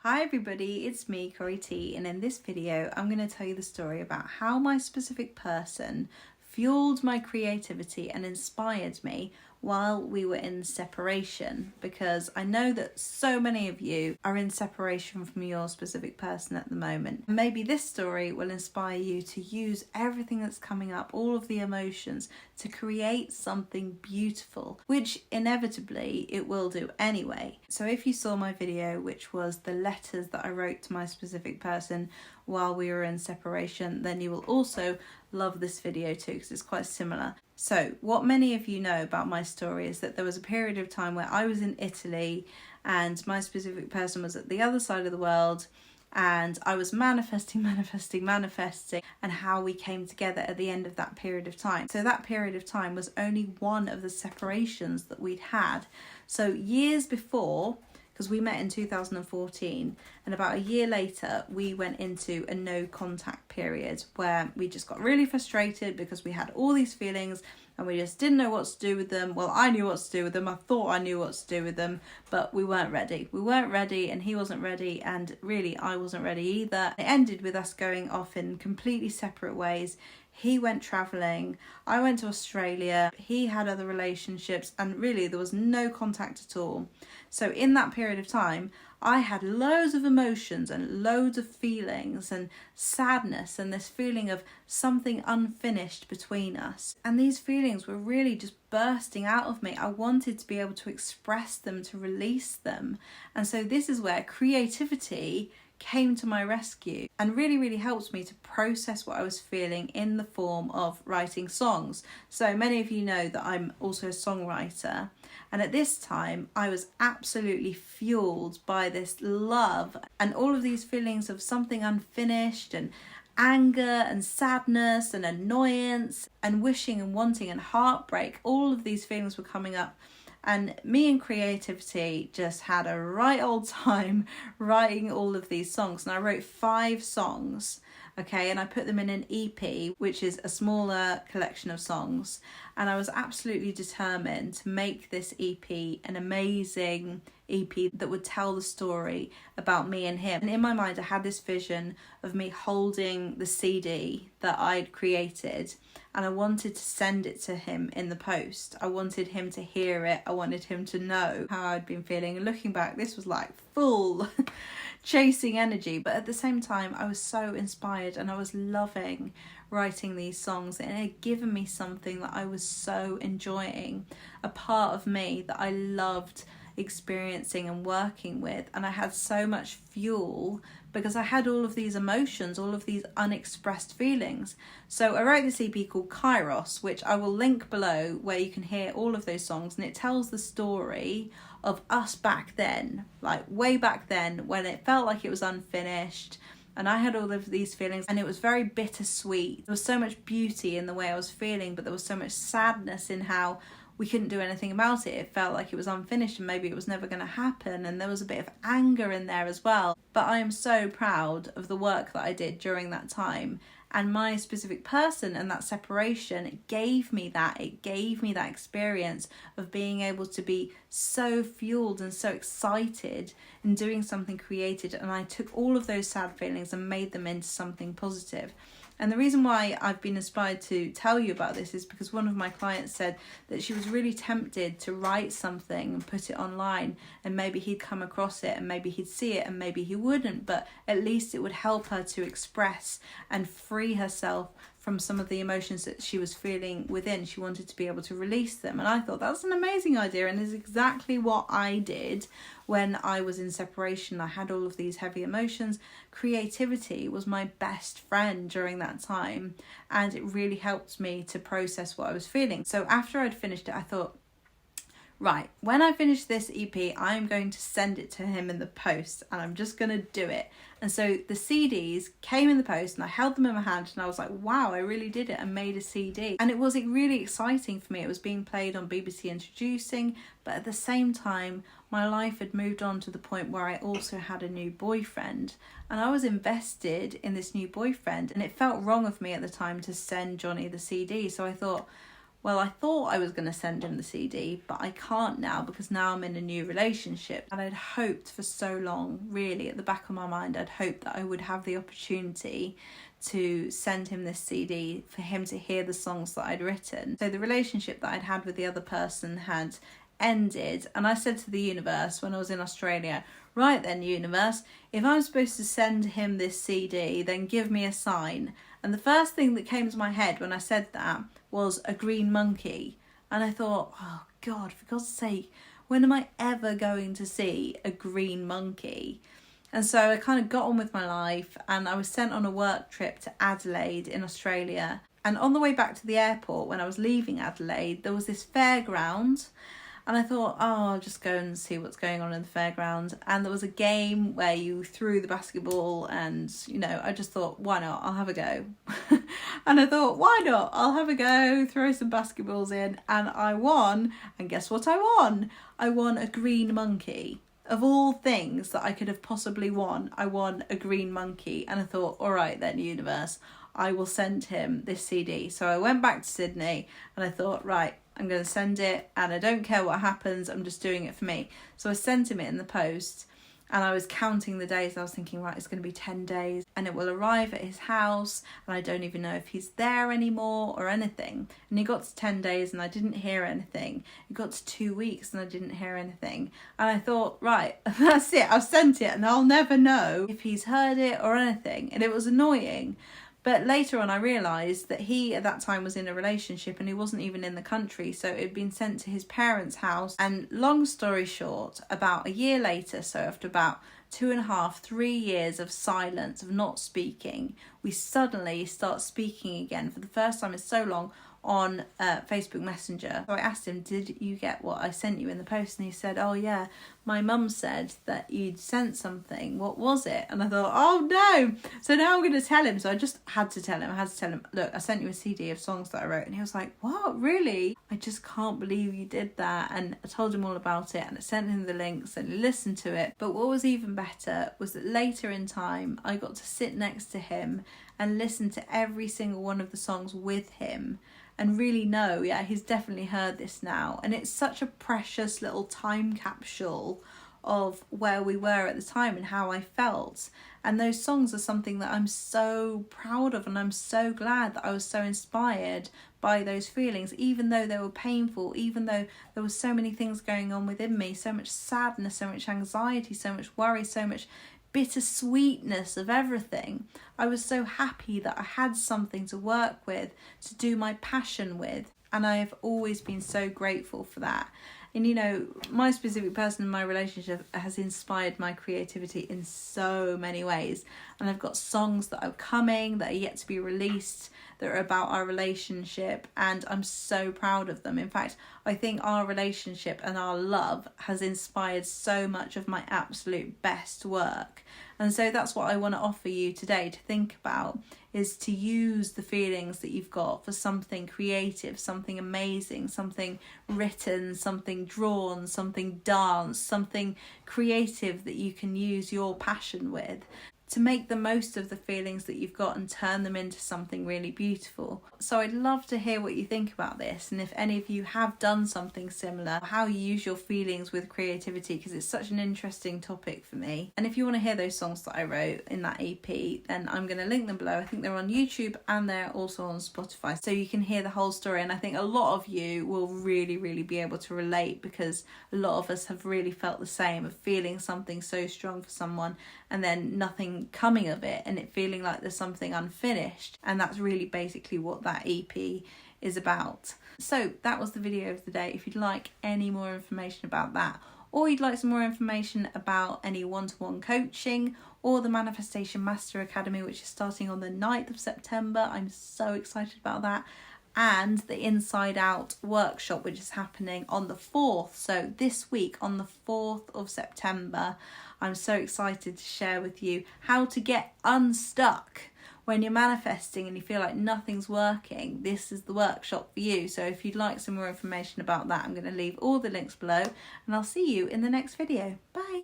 Hi everybody, it's me, Corey T, and in this video I'm going to tell you the story about how my specific person fueled my creativity and inspired me while we were in separation, because I know that so many of you are in separation from your specific person at the moment. Maybe this story will inspire you to use everything that's coming up, all of the emotions, to create something beautiful, which inevitably it will do anyway. So if you saw my video, which was the letters that I wrote to my specific person while we were in separation, then you will also love this video too, because it's quite similar. So what many of you know about my story is that there was a period of time where I was in Italy and my specific person was at the other side of the world, and I was manifesting, and how we came together at the end of that period of time. So that period of time was only one of the separations that we'd had. So years before, because we met in 2014, and about a year later we went into a no contact period where we just got really frustrated because we had all these feelings and we just didn't know what to do with them. Well, I knew what to do with them, I thought I knew what to do with them, but we weren't ready, and he wasn't ready, and really I wasn't ready either. It ended with us going off in completely separate ways. He went travelling, I went to Australia, he had other relationships, and really there was no contact at all. So in that period of time, I had loads of emotions and loads of feelings and sadness and this feeling of something unfinished between us. And these feelings were really just bursting out of me. I wanted to be able to express them, to release them. And so this is where creativity came to my rescue and really helped me to process what I was feeling in the form of writing songs. So many of you know that I'm also a songwriter, and at this time I was absolutely fueled by this love and all of these feelings of something unfinished, and anger and sadness and annoyance and wishing and wanting and heartbreak. All of these feelings were coming up, and me and creativity just had a right old time writing all of these songs. And I wrote 5 songs, okay, and I put them in an EP, which is a smaller collection of songs. And I was absolutely determined to make this EP an amazing EP that would tell the story about me and him. And in my mind I had this vision of me holding the CD that I'd created, and I wanted to send it to him in the post. I wanted him to hear it. I wanted him to know how I'd been feeling. And looking back, this was like full chasing energy. But at the same time, I was so inspired and I was loving writing these songs, and it had given me something that I was so enjoying, a part of me that I loved experiencing and working with. And I had so much fuel because I had all of these emotions, all of these unexpressed feelings. So I wrote this EP called Kairos, which I will link below, where you can hear all of those songs, and it tells the story of us back then, like way back then, when it felt like it was unfinished and I had all of these feelings, and it was very bittersweet. There was so much beauty in the way I was feeling, but there was so much sadness in how we couldn't do anything about it. It felt like it was unfinished and maybe it was never going to happen, and there was a bit of anger in there as well. But I am so proud of the work that I did during that time, and my specific person and that separation gave me that. It gave me that experience of being able to be so fueled and so excited in doing something creative, and I took all of those sad feelings and made them into something positive. And the reason why I've been inspired to tell you about this is because one of my clients said that she was really tempted to write something and put it online, and maybe he'd come across it and maybe he'd see it and maybe he wouldn't, but at least it would help her to express and free herself from some of the emotions that she was feeling within. She wanted to be able to release them. And I thought that's an amazing idea, and is exactly what I did when I was in separation. I had all of these heavy emotions. Creativity was my best friend during that time, and it really helped me to process what I was feeling. So after I'd finished it, I thought, right, when I finish this EP, I'm going to send it to him in the post, and I'm just going to do it. And so the CDs came in the post, and I held them in my hand, and I was like, wow, I really did it. I made a CD. And it was really exciting for me. It was being played on BBC Introducing, but at the same time, my life had moved on to the point where I also had a new boyfriend, and I was invested in this new boyfriend, and it felt wrong of me at the time to send Johnny the CD. So I thought, Well, I thought I was going to send him the CD, but I can't now because now I'm in a new relationship. And I'd hoped for so long, really, at the back of my mind, I'd hoped that I would have the opportunity to send him this CD for him to hear the songs that I'd written. So the relationship that I'd had with the other person had ended, and I said to the universe when I was in Australia, right then universe, if I'm supposed to send him this CD, then give me a sign. And the first thing that came to my head when I said that was a green monkey. And I thought, oh God, for God's sake, when am I ever going to see a green monkey? And so I kind of got on with my life, and I was sent on a work trip to Adelaide in Australia. And on the way back to the airport, when I was leaving Adelaide, there was this fairground. And I thought, oh, I'll just go and see what's going on in the fairground. And there was a game where you threw the basketball, and, you know, I just thought, why not? I'll have a go. And I thought, why not? I'll have a go, throw some basketballs in. And I won. And guess what I won? I won a green monkey. Of all things that I could have possibly won, I won a green monkey. And I thought, all right then, universe, I will send him this CD. So I went back to Sydney and I thought, right, I'm going to send it, and I don't care what happens, I'm just doing it for me. So I sent him it in the post, and I was counting the days. I was thinking, right, it's going to be 10 days and it will arrive at his house, and I don't even know if he's there anymore or anything. And he got to 10 days and I didn't hear anything. It got to 2 weeks and I didn't hear anything. And I thought, right, that's it, I've sent it and I'll never know if he's heard it or anything. And it was annoying. But later on I realised that he at that time was in a relationship and he wasn't even in the country, so it had been sent to his parents' house. And long story short, about a year later, so after about 2.5, 3 years of silence, of not speaking, we suddenly start speaking again for the first time in so long on Facebook Messenger. So I asked him, did you get what I sent you in the post? And he said, oh yeah, my mum said that you'd sent something. What was it? And I thought, oh no. So now I'm going to tell him. So I just had to tell him, look, I sent you a CD of songs that I wrote. And he was like, what, really? I just can't believe you did that. And I told him all about it, and I sent him the links and he listened to it. But what was even better was that later in time, I got to sit next to him and listen to every single one of the songs with him, and really know, yeah, he's definitely heard this now. And it's such a precious little time capsule of where we were at the time and how I felt. And those songs are something that I'm so proud of, and I'm so glad that I was so inspired by those feelings, even though they were painful, even though there were so many things going on within me, so much sadness, so much anxiety, so much worry, so much bittersweetness of everything. I was so happy that I had something to work with, to do my passion with, and I have always been so grateful for that. And you know, my specific person in my relationship has inspired my creativity in so many ways. And I've got songs that are coming, that are yet to be released, that are about our relationship, and I'm so proud of them. In fact, I think our relationship and our love has inspired so much of my absolute best work. And so that's what I want to offer you today to think about, is to use the feelings that you've got for something creative, something amazing, something written, something drawn, something danced, something creative that you can use your passion with, to make the most of the feelings that you've got and turn them into something really beautiful. So I'd love to hear what you think about this, and if any of you have done something similar, how you use your feelings with creativity, because it's such an interesting topic for me. And if you want to hear those songs that I wrote in that EP, then I'm going to link them below. I think they're on YouTube and they're also on Spotify, so you can hear the whole story. And I think a lot of you will really be able to relate, because a lot of us have really felt the same, of feeling something so strong for someone and then nothing coming of it, and it feeling like there's something unfinished. And that's really basically what that EP is about. So that was the video of the day. If you'd like any more information about that, or you'd like some more information about any one-to-one coaching, or the Manifestation Master Academy, which is starting on the 9th of September, I'm so excited about that, and the Inside Out workshop, which is happening on the 4th, so this week on the 4th of September. I'm so excited to share with you how to get unstuck when you're manifesting and you feel like nothing's working. This is the workshop for you. So if you'd like some more information about that, I'm going to leave all the links below, and I'll see you in the next video. Bye.